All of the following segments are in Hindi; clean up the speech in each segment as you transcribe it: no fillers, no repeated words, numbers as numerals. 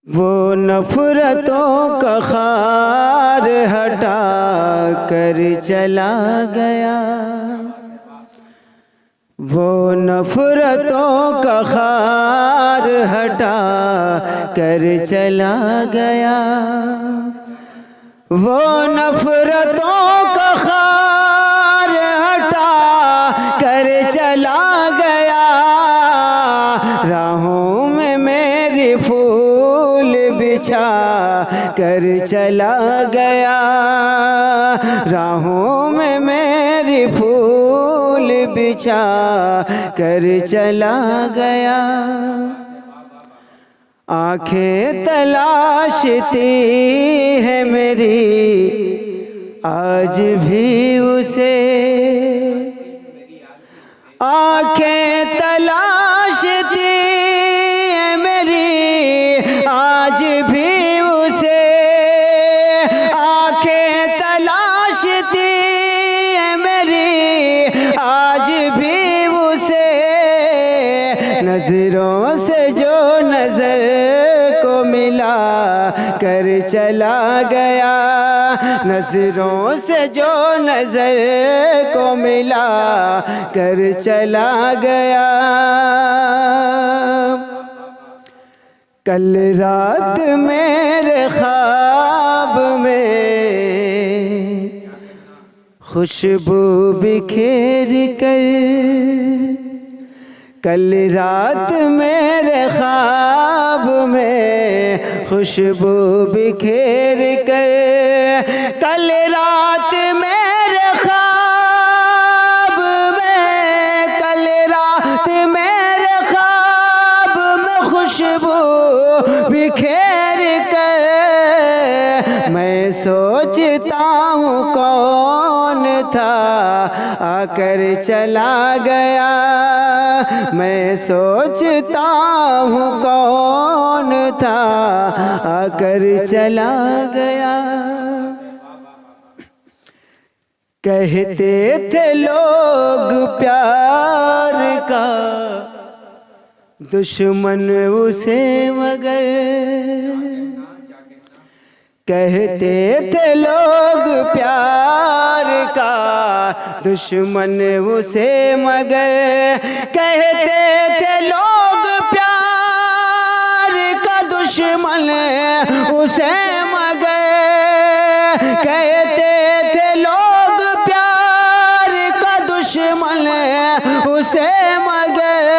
वो नफरतों का खार हटा कर चला गया, वो नफरतों का खार हटा कर चला गया, वो नफरतों का खार हटा कर चला गया। राहों में मेरी फूल बिछा कर चला गया, राहों में मेरी फूल बिछा कर चला गया। आंखें तलाशती है मेरी आज भी उसे, आंखें तलाशती है मेरी आज भी उसे, आंखें तलाशती है मेरी आज भी उसे। नजरों से जो नजर को मिला कर चला गया, नजरों से जो नजर को मिला कर चला गया। कल रात मेरे ख्वाब में खुशबू बिखेर कर, कल रात मेरे ख्वाब में खुशबू बिखेर कर, कल रात मेरे ख्वाब में, कल रात मेरे ख्वाब में खुशबू बिखेर कर। मैं सोचता हूँ कौन था आकर चला गया, मैं सोचता हूँ कौन था आकर चला गया। कहते थे लोग प्यार का दुश्मन उसे मगर, कहते थे लोग प्यार का दुश्मन उसे मगर, कहते थे लोग प्यार का दुश्मन उसे मगर, कहते थे लोग प्यार का दुश्मन उसे मगर।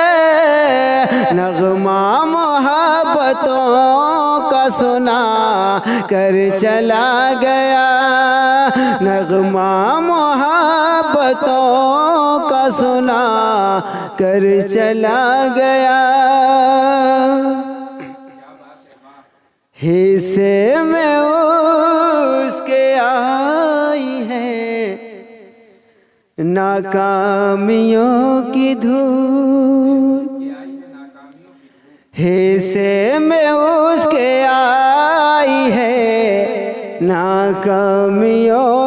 नगमा मोहब्बतों का सुना कर चला गया, नगमा मोहब्बतों का सुना कर चला गया। हिस्से में उसके आई है नाकामियों की धूल, हिस्से में उसके आई है नाकामियों